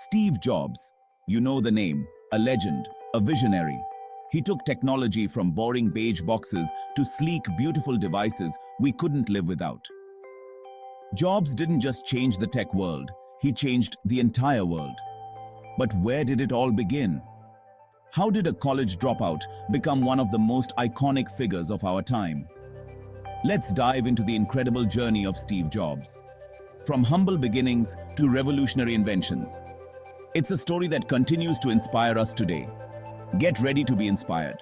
Steve Jobs, you know the name, a legend, a visionary. He took technology from boring beige boxes to sleek, beautiful devices we couldn't live without. Jobs didn't just change the tech world, he changed the entire world. But where did it all begin? How did a college dropout become one of the most iconic figures of our time? Let's dive into the incredible journey of Steve Jobs. From humble beginnings to revolutionary inventions. It's a story that continues to inspire us today. Get ready to be inspired.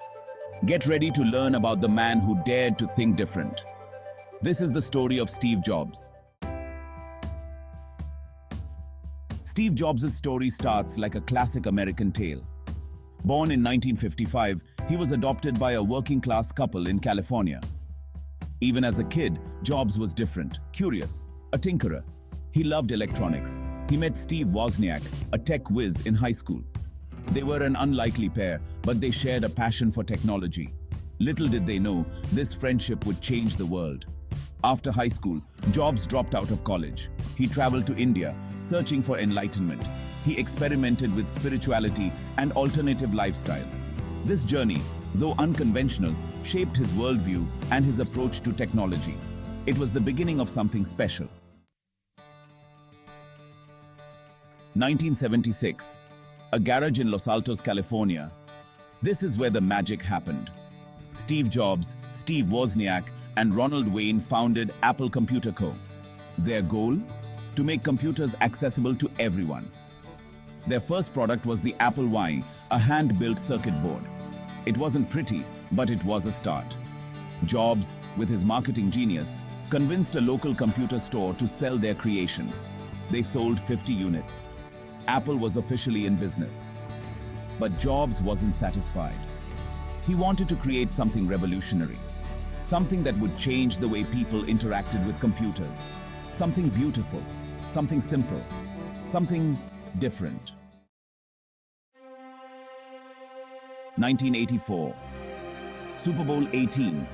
Get ready to learn about the man who dared to think different. This is the story of Steve Jobs. Steve Jobs' story starts like a classic American tale. Born in 1955, he was adopted by a working-class couple in California. Even as a kid, Jobs was different, curious, a tinkerer. He loved electronics. He met Steve Wozniak, a tech whiz in high school. They were an unlikely pair, but they shared a passion for technology. Little did they know, this friendship would change the world. After high school, Jobs dropped out of college. He traveled to India, searching for enlightenment. He experimented with spirituality and alternative lifestyles. This journey, though unconventional, shaped his worldview and his approach to technology. It was the beginning of something special. 1976. A garage in Los Altos, California. This is where the magic happened. Steve Jobs, Steve Wozniak, and Ronald Wayne founded Apple Computer Co. Their goal? To make computers accessible to everyone. Their first product was the Apple I, a hand-built circuit board. It wasn't pretty, but it was a start. Jobs, with his marketing genius, convinced a local computer store to sell their creation. They sold 50 units. Apple was officially in business. But Jobs wasn't satisfied. He wanted to create something revolutionary. Something that would change the way people interacted with computers. Something beautiful, something simple, something different. 1984. Super Bowl 18.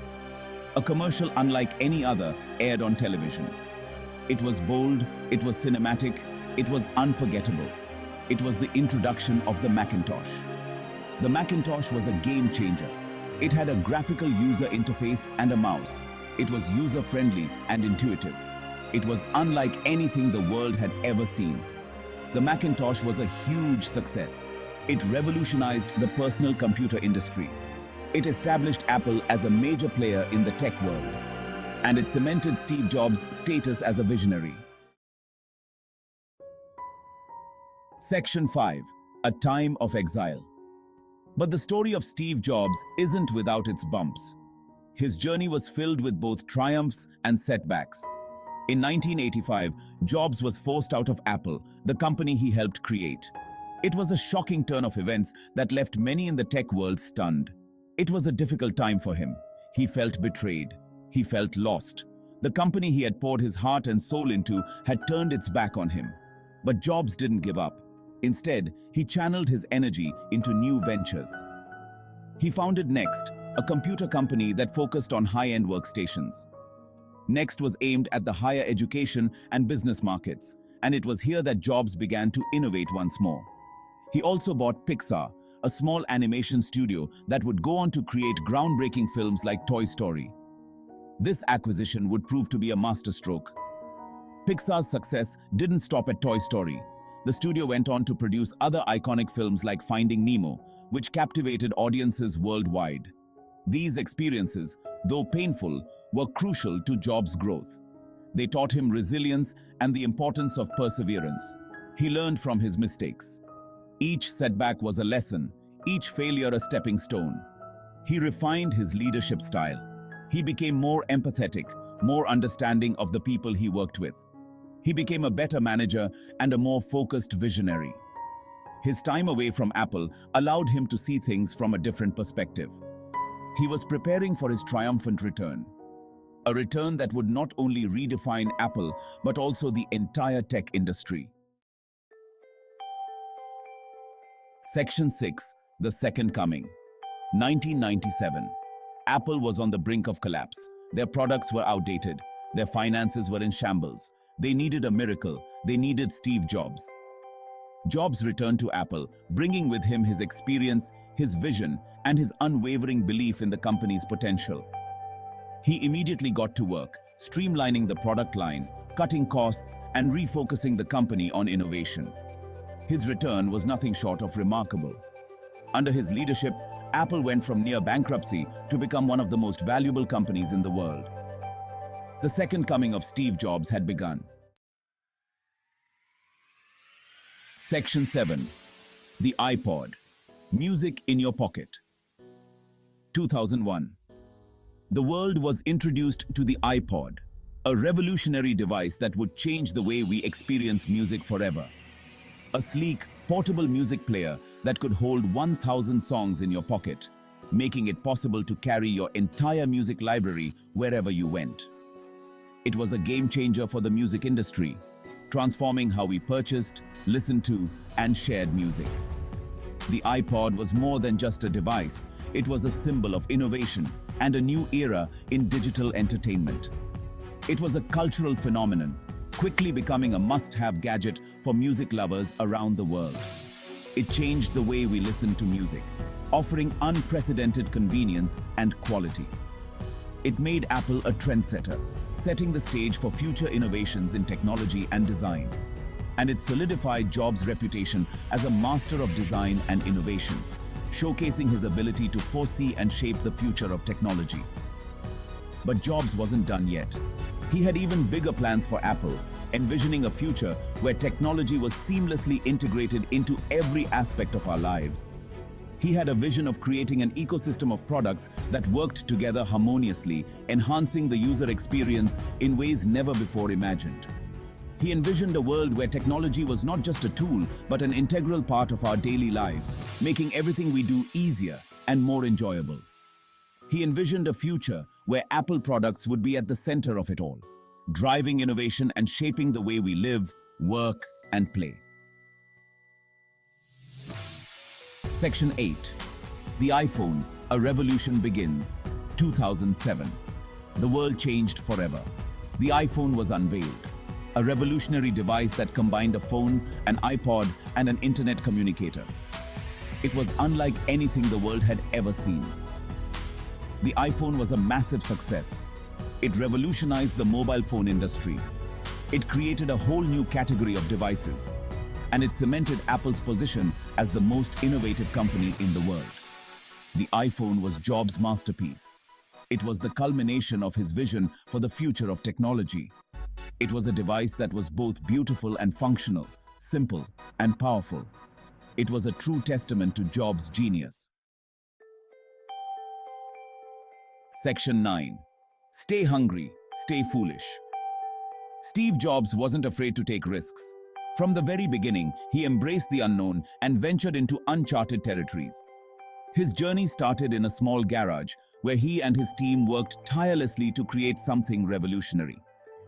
A commercial unlike any other aired on television. It was bold, it was cinematic, it was unforgettable. It was the introduction of the Macintosh. The Macintosh was a game changer. It had a graphical user interface and a mouse. It was user-friendly and intuitive. It was unlike anything the world had ever seen. The Macintosh was a huge success. It revolutionized the personal computer industry. It established Apple as a major player in the tech world. And it cemented Steve Jobs' status as a visionary. Section 5. A Time of Exile. But the story of Steve Jobs isn't without its bumps. His journey was filled with both triumphs and setbacks. In 1985, Jobs was forced out of Apple, the company he helped create. It was a shocking turn of events that left many in the tech world stunned. It was a difficult time for him. He felt betrayed. He felt lost. The company he had poured his heart and soul into had turned its back on him. But Jobs didn't give up. Instead, he channeled his energy into new ventures. He founded Next, a computer company that focused on high-end workstations. Next was aimed at the higher education and business markets, and it was here that Jobs began to innovate once more. He also bought Pixar, a small animation studio that would go on to create groundbreaking films like Toy Story. This acquisition would prove to be a masterstroke. Pixar's success didn't stop at Toy Story. The studio went on to produce other iconic films like Finding Nemo, which captivated audiences worldwide. These experiences, though painful, were crucial to Jobs' growth. They taught him resilience and the importance of perseverance. He learned from his mistakes. Each setback was a lesson, each failure a stepping stone. He refined his leadership style. He became more empathetic, more understanding of the people he worked with. He became a better manager and a more focused visionary. His time away from Apple allowed him to see things from a different perspective. He was preparing for his triumphant return. A return that would not only redefine Apple, but also the entire tech industry. Section 6. The Second Coming. 1997. Apple was on the brink of collapse. Their products were outdated. Their finances were in shambles. They needed a miracle. They needed Steve Jobs. Jobs returned to Apple, bringing with him his experience, his vision, and his unwavering belief in the company's potential. He immediately got to work, streamlining the product line, cutting costs, and refocusing the company on innovation. His return was nothing short of remarkable. Under his leadership, Apple went from near bankruptcy to become one of the most valuable companies in the world. The second coming of Steve Jobs had begun. Section 7. The iPod. Music in your pocket. 2001. The world was introduced to the iPod, a revolutionary device that would change the way we experience music forever. A sleek, portable music player that could hold 1,000 songs in your pocket, making it possible to carry your entire music library wherever you went. It was a game changer for the music industry, transforming how we purchased, listened to, and shared music. The iPod was more than just a device. It was a symbol of innovation and a new era in digital entertainment. It was a cultural phenomenon, quickly becoming a must-have gadget for music lovers around the world. It changed the way we listen to music, offering unprecedented convenience and quality. It made Apple a trendsetter, setting the stage for future innovations in technology and design. And it solidified Jobs' reputation as a master of design and innovation, showcasing his ability to foresee and shape the future of technology. But Jobs wasn't done yet. He had even bigger plans for Apple, envisioning a future where technology was seamlessly integrated into every aspect of our lives. He had a vision of creating an ecosystem of products that worked together harmoniously, enhancing the user experience in ways never before imagined. He envisioned a world where technology was not just a tool, but an integral part of our daily lives, making everything we do easier and more enjoyable. He envisioned a future where Apple products would be at the center of it all, driving innovation and shaping the way we live, work, and play. Section 8. The iPhone, a revolution begins. 2007. The world changed forever. The iPhone was unveiled, a revolutionary device that combined a phone, an iPod, and an internet communicator. It was unlike anything the world had ever seen. The iPhone was a massive success. It revolutionized the mobile phone industry. It created a whole new category of devices, and it cemented Apple's position as the most innovative company in the world. The iPhone was Jobs' masterpiece. It was the culmination of his vision for the future of technology. It was a device that was both beautiful and functional, simple and powerful. It was a true testament to Jobs' genius. Section 9. Stay hungry, stay foolish. Steve Jobs wasn't afraid to take risks. From the very beginning, he embraced the unknown and ventured into uncharted territories. His journey started in a small garage where he and his team worked tirelessly to create something revolutionary.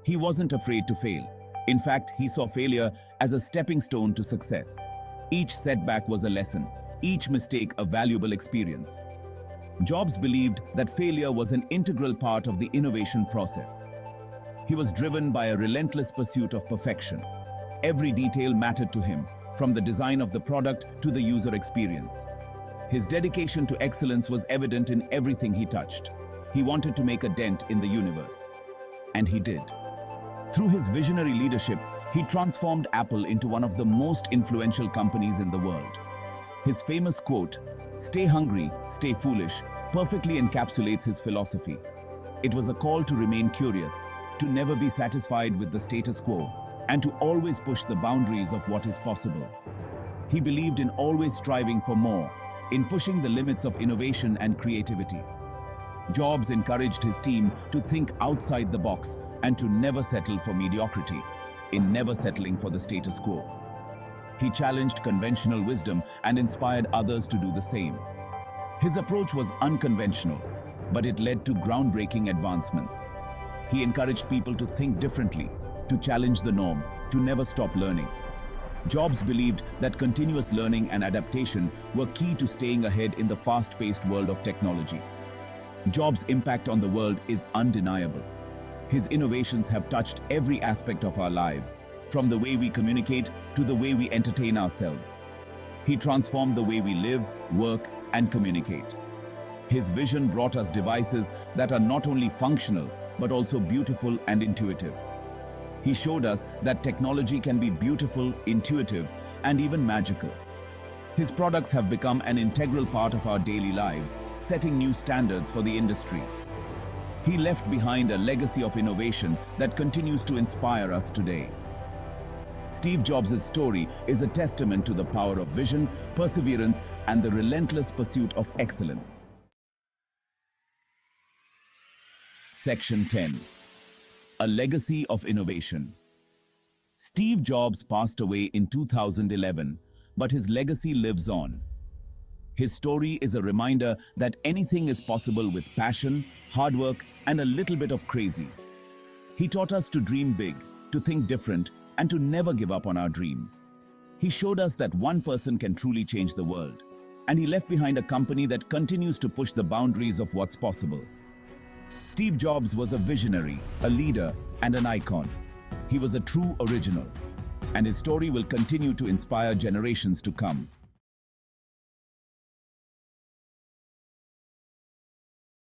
He wasn't afraid to fail. In fact, he saw failure as a stepping stone to success. Each setback was a lesson, each mistake a valuable experience. Jobs believed that failure was an integral part of the innovation process. He was driven by a relentless pursuit of perfection. Every detail mattered to him, from the design of the product to the user experience. His dedication to excellence was evident in everything he touched. He wanted to make a dent in the universe. And he did. Through his visionary leadership, he transformed Apple into one of the most influential companies in the world. His famous quote, "Stay hungry, stay foolish," perfectly encapsulates his philosophy. It was a call to remain curious, to never be satisfied with the status quo, and to always push the boundaries of what is possible. He believed in always striving for more, in pushing the limits of innovation and creativity. Jobs encouraged his team to think outside the box and to never settle for mediocrity, in never settling for the status quo. He challenged conventional wisdom and inspired others to do the same. His approach was unconventional, but it led to groundbreaking advancements. He encouraged people to think differently, to challenge the norm, to never stop learning. Jobs believed that continuous learning and adaptation were key to staying ahead in the fast-paced world of technology. Jobs' impact on the world is undeniable. His innovations have touched every aspect of our lives, from the way we communicate to the way we entertain ourselves. He transformed the way we live, work, and communicate. His vision brought us devices that are not only functional, but also beautiful and intuitive. He showed us that technology can be beautiful, intuitive, and even magical. His products have become an integral part of our daily lives, setting new standards for the industry. He left behind a legacy of innovation that continues to inspire us today. Steve Jobs' story is a testament to the power of vision, perseverance, and the relentless pursuit of excellence. Section 10. A Legacy of Innovation. Steve Jobs passed away in 2011, but his legacy lives on. His story is a reminder that anything is possible with passion, hard work, and a little bit of crazy. He taught us to dream big, to think different, and to never give up on our dreams. He showed us that one person can truly change the world, and he left behind a company that continues to push the boundaries of what's possible. Steve Jobs was a visionary, a leader, and an icon. He was a true original, and his story will continue to inspire generations to come.